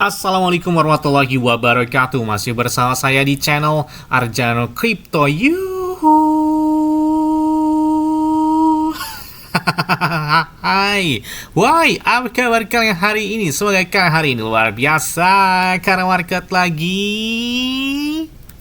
Assalamualaikum warahmatullahi wabarakatuh. Masih bersama saya di channel Arjano Crypto. Yuhu. Hai, why? Apa kabar kalian hari ini? Semoga kalian hari ini luar biasa karena market lagi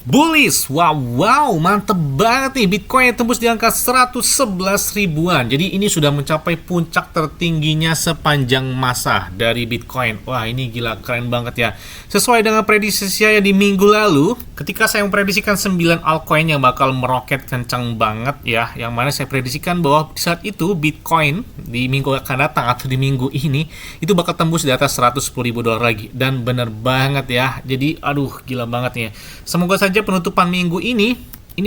bullish. Wow, mantep banget nih. Bitcoin tembus di angka 111 ribuan. Jadi ini sudah mencapai puncak tertingginya sepanjang masa dari Bitcoin. Wah, ini gila, keren banget ya. Sesuai dengan prediksi saya di minggu lalu, ketika saya memprediksikan 9 altcoin yang bakal meroket kencang banget ya, yang mana saya prediksikan bahwa di saat itu Bitcoin di minggu akan datang atau di minggu ini itu bakal tembus di atas 110 ribu dolar lagi. Dan bener banget ya. Jadi aduh, gila banget ya. Semoga saja penutupan minggu ini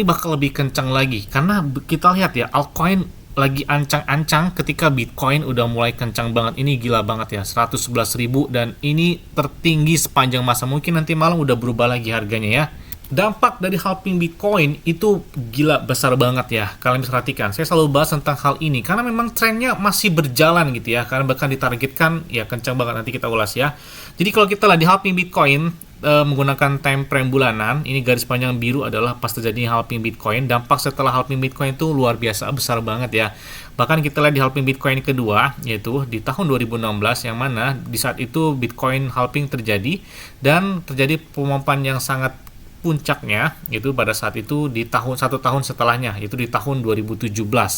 bakal lebih kencang lagi, karena kita lihat ya, altcoin lagi ancang-ancang ketika Bitcoin udah mulai kencang banget. Ini gila banget ya, 111 ribu, dan ini tertinggi sepanjang masa. Mungkin nanti malam udah berubah lagi harganya ya. Dampak dari halving Bitcoin itu gila besar banget ya. Kalian bisa perhatikan, saya selalu bahas tentang hal ini karena memang trennya masih berjalan gitu ya, karena bahkan ditargetkan ya kencang banget. Nanti kita ulas ya. Jadi kalau kita lihat di halving Bitcoin menggunakan time frame bulanan, ini garis panjang biru adalah pas terjadi halving Bitcoin. Dampak setelah halving Bitcoin itu luar biasa besar banget ya. Bahkan kita lihat di halving Bitcoin kedua, yaitu di tahun 2016, yang mana di saat itu Bitcoin halving terjadi dan terjadi pemompaan yang sangat puncaknya itu pada saat itu di satu tahun setelahnya, yaitu di tahun 2017.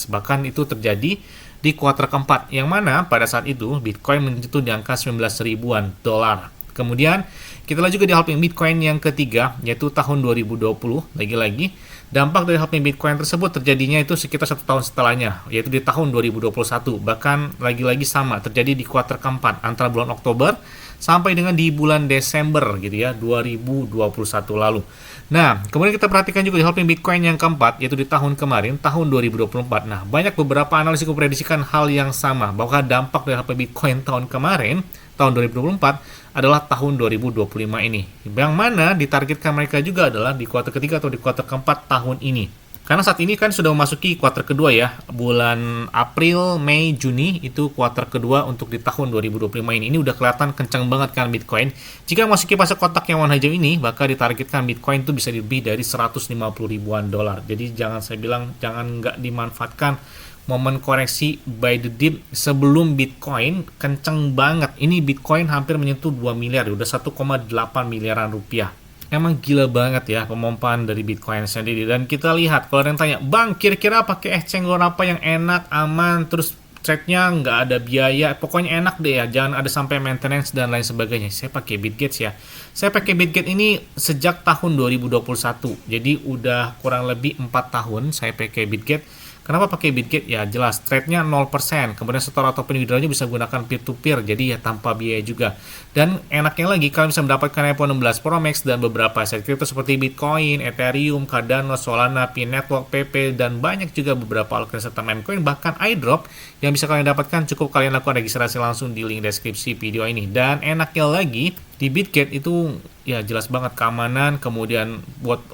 Bahkan itu terjadi di kuartal keempat, yang mana pada saat itu Bitcoin menyentuh di angka 19 ribuan dolar. Kemudian kita lihat juga di halving Bitcoin yang ketiga, yaitu tahun 2020. Lagi-lagi dampak dari halving Bitcoin tersebut terjadinya itu sekitar 1 tahun setelahnya, yaitu di tahun 2021. Bahkan lagi-lagi sama terjadi di kuartal keempat antara bulan Oktober sampai dengan di bulan Desember gitu ya, 2021 lalu. Nah, kemudian kita perhatikan juga di halving Bitcoin yang keempat, yaitu di tahun kemarin, tahun 2024. Nah, banyak beberapa analis memprediksikan hal yang sama, bahwa dampak dari halving Bitcoin tahun kemarin, tahun 2024, adalah tahun 2025 ini. Yang mana ditargetkan mereka juga adalah di kuartal ketiga atau di kuartal keempat tahun ini. Karena saat ini kan sudah memasuki kuartal kedua ya, bulan April, Mei, Juni itu kuartal kedua untuk di tahun 2025 ini. Ini udah kelihatan kencang banget kan Bitcoin. Jika masuki fase kotak yang warna hijau ini, maka ditargetkan Bitcoin itu bisa lebih dari 150 ribuan dolar. Jadi jangan saya bilang, jangan nggak dimanfaatkan momen koreksi by the dip sebelum Bitcoin kenceng banget. Ini Bitcoin hampir menyentuh 2 miliar, udah 1,8 miliaran rupiah. Emang gila banget ya pemompaan dari Bitcoin sendiri. Dan kita lihat, kalau ada yang tanya, Bang, kira-kira pakai exchange apa yang enak, aman, terus trade-nya nggak ada biaya, pokoknya enak deh ya, jangan ada sampai maintenance dan lain sebagainya. Saya pakai Bitget ya. Saya pakai Bitget ini sejak tahun 2021. Jadi udah kurang lebih 4 tahun saya pakai Bitget. Kenapa pakai Bitget? Ya jelas, trade-nya 0%, kemudian store ataupun withdrawal-nya bisa gunakan peer-to-peer, jadi ya tanpa biaya juga. Dan enaknya lagi, kalian bisa mendapatkan iPhone 16 Pro Max dan beberapa aset kripto seperti Bitcoin, Ethereum, Cardano, Solana, Pi Network, PP, dan banyak juga beberapa altcoin serta memecoin, bahkan iDrop yang bisa kalian dapatkan. Cukup kalian lakukan registrasi langsung di link deskripsi video ini. Dan enaknya lagi, di Bitget itu ya jelas banget keamanan, kemudian buat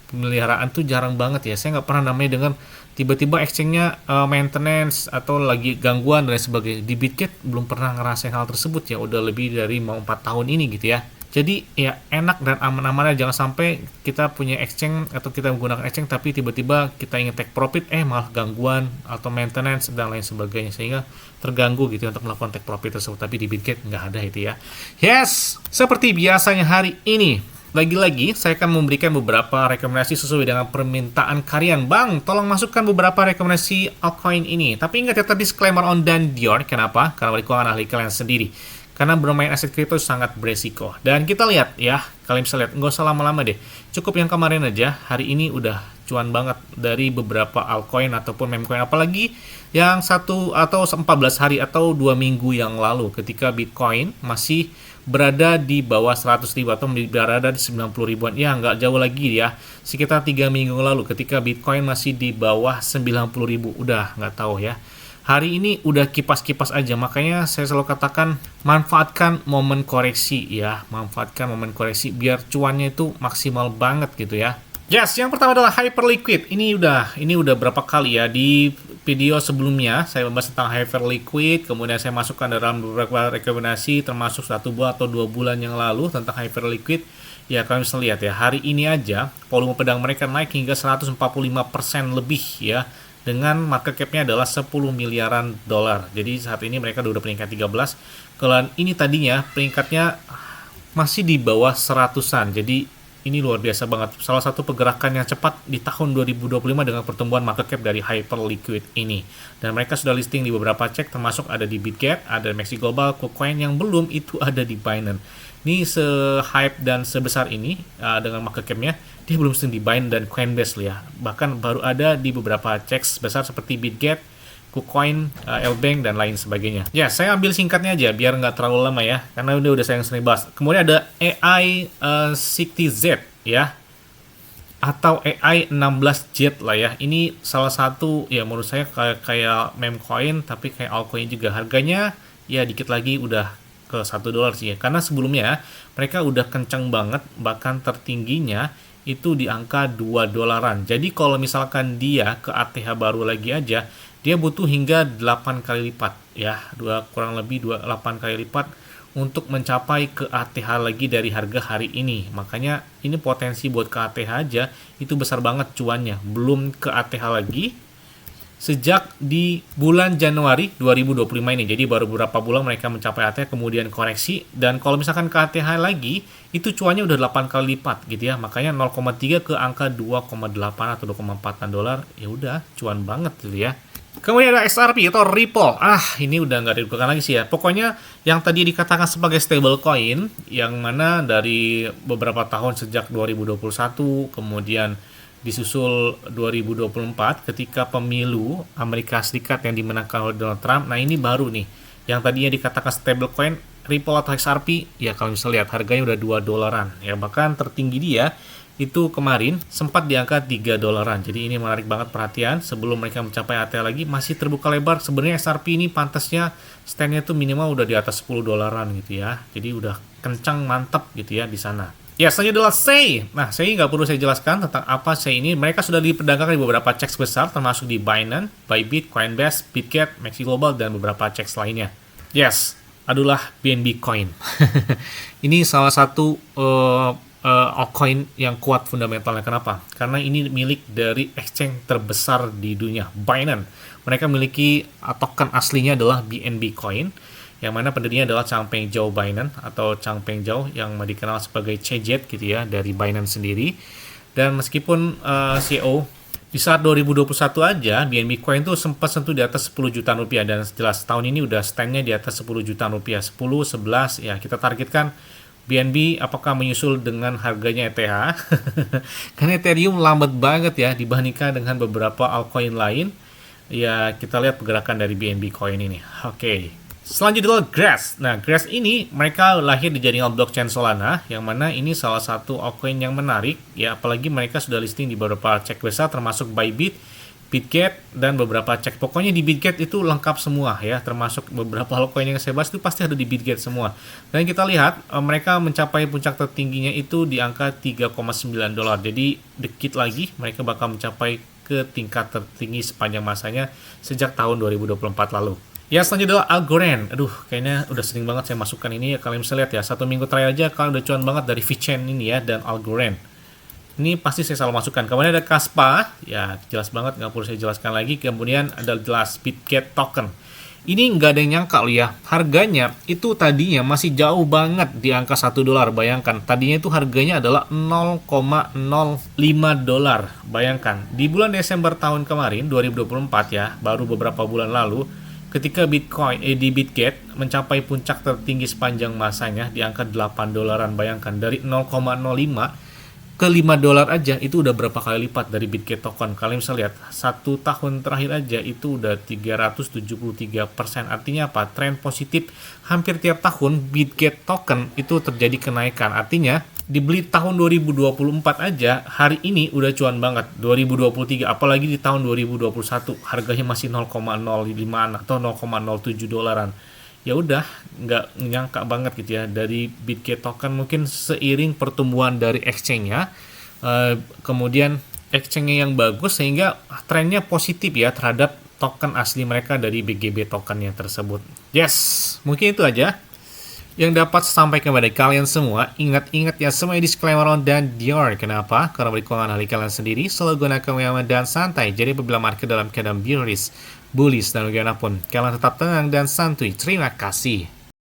pemeliharaan tuh jarang banget ya. Saya nggak pernah namanya dengan tiba-tiba exchange-nya maintenance atau lagi gangguan dan lain sebagainya. Di Bitget belum pernah ngerasain hal tersebut ya, udah lebih dari mau 4 tahun ini gitu ya. Jadi ya enak dan aman-aman aja. Jangan sampai kita punya exchange atau kita menggunakan exchange tapi tiba-tiba kita ingin take profit malah gangguan atau maintenance dan lain sebagainya, sehingga terganggu gitu untuk melakukan take profit tersebut. Tapi di Bitget nggak ada itu ya. Yes, seperti biasanya hari ini lagi-lagi saya akan memberikan beberapa rekomendasi sesuai dengan permintaan kalian. Bang, tolong masukkan beberapa rekomendasi altcoin ini. Tapi ingat ya, tadi disclaimer on dan Dior. Kenapa? Karena berikut ahli kalian sendiri. Karena bermain aset kripto sangat beresiko. Dan kita lihat ya, kalian bisa lihat, nggak usah lama-lama deh. Cukup yang kemarin aja, hari ini udah cuan banget dari beberapa altcoin ataupun memecoin. Apalagi yang 1 atau 14 hari atau 2 minggu yang lalu ketika Bitcoin masih berada di bawah 100 ribu atau berada di 90 ribuan. Ya, nggak jauh lagi ya. Sekitar 3 minggu lalu ketika Bitcoin masih di bawah 90 ribu. Udah nggak tahu ya. Hari ini udah kipas-kipas aja. Makanya saya selalu katakan, manfaatkan momen koreksi ya. Manfaatkan momen koreksi biar cuannya itu maksimal banget gitu ya. Yes, yang pertama adalah Hyperliquid. Ini udah berapa kali ya di video sebelumnya saya membahas tentang Hyperliquid, kemudian saya masukkan dalam beberapa rekomendasi termasuk 1 bulan atau 2 bulan yang lalu tentang Hyperliquid. Ya, kalian bisa lihat ya, hari ini aja volume pedang mereka naik hingga 145% lebih ya. Dengan market cap-nya adalah 10 miliaran dolar. Jadi saat ini mereka udah peringkat 13. Kalau ini tadinya peringkatnya masih di bawah 100-an. Jadi ini luar biasa banget. Salah satu pergerakan yang cepat di tahun 2025 dengan pertumbuhan market cap dari Hyperliquid ini. Dan mereka sudah listing di beberapa cek, termasuk ada di Bitget, ada Maxi Global, KuCoin, yang belum itu ada di Binance. Ini se-hype dan sebesar ini dengan market cap-nya, dia belum listing di Binance dan Coinbase ya. Bahkan baru ada di beberapa cek besar seperti Bitget, KuCoin, Lbank, dan lain sebagainya. Ya, saya ambil singkatnya aja biar nggak terlalu lama ya, karena udah saya sering bahas. Kemudian ada AI 60Z ya, atau AI 16Z lah ya. Ini salah satu ya menurut saya kayak meme coin tapi kayak altcoin juga. Harganya ya dikit lagi udah ke $1 sih ya. Karena sebelumnya mereka udah kencang banget, bahkan tertingginya itu di angka $2. Jadi kalau misalkan dia ke ATH baru lagi aja, dia butuh hingga 8 kali lipat ya, kurang lebih 8 kali lipat untuk mencapai ke ATH lagi dari harga hari ini. Makanya ini potensi buat ke ATH aja itu besar banget cuannya. Belum ke ATH lagi sejak di bulan Januari 2025 ini. Jadi baru beberapa bulan mereka mencapai ATH, kemudian koreksi. Dan kalau misalkan ke ATH lagi, itu cuannya udah 8 kali lipat gitu ya. Makanya 0,3 ke angka 2,8 atau 2,4 dolar. Ya udah, cuan banget gitu ya. Kemudian ada XRP atau Ripple. Ini udah nggak diragukan lagi sih ya. Pokoknya yang tadi dikatakan sebagai stable coin, yang mana dari beberapa tahun sejak 2021, kemudian disusul 2024 ketika pemilu Amerika Serikat yang dimenangkan oleh Donald Trump. Nah, ini baru nih. Yang tadinya dikatakan stable coin, Ripple atau XRP, ya kalau bisa lihat harganya udah $2. Ya, bahkan tertinggi dia itu kemarin sempat di angka $3. Jadi ini menarik banget perhatian. Sebelum mereka mencapai ATH lagi masih terbuka lebar. Sebenarnya XRP ini pantasnya stand-nya tuh minimal udah di atas $10 gitu ya. Jadi udah kencang, mantap gitu ya di sana. Ya, selanjutnya adalah SEI. Nah, SEI nggak perlu saya jelaskan tentang apa SEI ini. Mereka sudah diperdagangkan di beberapa ceks besar, termasuk di Binance, Bybit, Coinbase, Bitget, Maxi Global, dan beberapa ceks lainnya. Yes, adalah BNB Coin. Ini salah satu altcoin yang kuat fundamentalnya. Kenapa? Karena ini milik dari exchange terbesar di dunia, Binance. Mereka memiliki token aslinya adalah BNB Coin, yang mana pendirinya adalah Changpeng Zhao Binance atau Changpeng Zhao yang dikenal sebagai CZ gitu ya dari Binance sendiri. Dan meskipun CEO di saat 2021 aja BNB Coin tuh sempat sentuh di atas 10 jutaan rupiah, dan jelas tahun ini udah stand-nya di atas 10 jutaan rupiah, 10, 11 ya. Kita targetkan BNB apakah menyusul dengan harganya ETH? Karena Ethereum lambat banget ya dibandingkan dengan beberapa altcoin lain. Ya, kita lihat pergerakan dari BNB Coin ini. Oke. Selanjutnya adalah Grass. Nah, Grass ini mereka lahir di jaringan blockchain Solana, yang mana ini salah satu altcoin yang menarik ya, apalagi mereka sudah listing di beberapa cek besar termasuk Bybit, Bitget, dan beberapa cek. Pokoknya di Bitget itu lengkap semua ya, termasuk beberapa altcoin yang saya bahas itu pasti ada di Bitget semua. Dan kita lihat mereka mencapai puncak tertingginya itu di angka $3,9. Jadi dikit lagi mereka bakal mencapai ke tingkat tertinggi sepanjang masanya sejak tahun 2024 lalu. Ya, selanjutnya adalah Algorand. Kayaknya udah sering banget saya masukkan ini ya. Kalian bisa lihat ya, 1 minggu terakhir aja kalian udah cuan banget dari VeChain ini ya, dan Algorand. Ini pasti saya selalu masukkan. Kemudian ada Kaspa, ya jelas banget, nggak perlu saya jelaskan lagi. Kemudian ada jelas Bitget Token. Ini nggak ada yang nyangka loh ya, harganya itu tadinya masih jauh banget di angka $1. Bayangkan, tadinya itu harganya adalah $0,05. Bayangkan, di bulan Desember tahun kemarin, 2024 ya, baru beberapa bulan lalu, ketika Bitcoin di Bitget mencapai puncak tertinggi sepanjang masanya di angka $8. Bayangkan, dari 0,05 ke $5 aja itu udah berapa kali lipat dari Bitget token. Kalian bisa lihat 1 tahun terakhir aja itu udah 373%. Artinya apa? Tren positif hampir tiap tahun Bitget token itu terjadi kenaikan. Artinya dibeli tahun 2024 aja hari ini udah cuan banget. 2023 apalagi di tahun 2021 harganya masih 0,05 atau $0,07. Ya udah, nggak nyangka banget gitu ya, dari Bitget token mungkin seiring pertumbuhan dari exchange-nya kemudian exchange-nya yang bagus sehingga trennya positif ya terhadap token asli mereka dari BGB tokennya tersebut. Yes, mungkin itu aja yang dapat sampaikan kepada kalian semua. Ingat-ingat ya semua disclaimer on dan Dior. Kenapa? Karena beri keuangan ahli kalian sendiri, selalu gunakan yang dan santai. Jadi apabila market dalam keadaan bearish, bullish, dan bagaimanapun, kalian tetap tenang dan santuy. Terima kasih.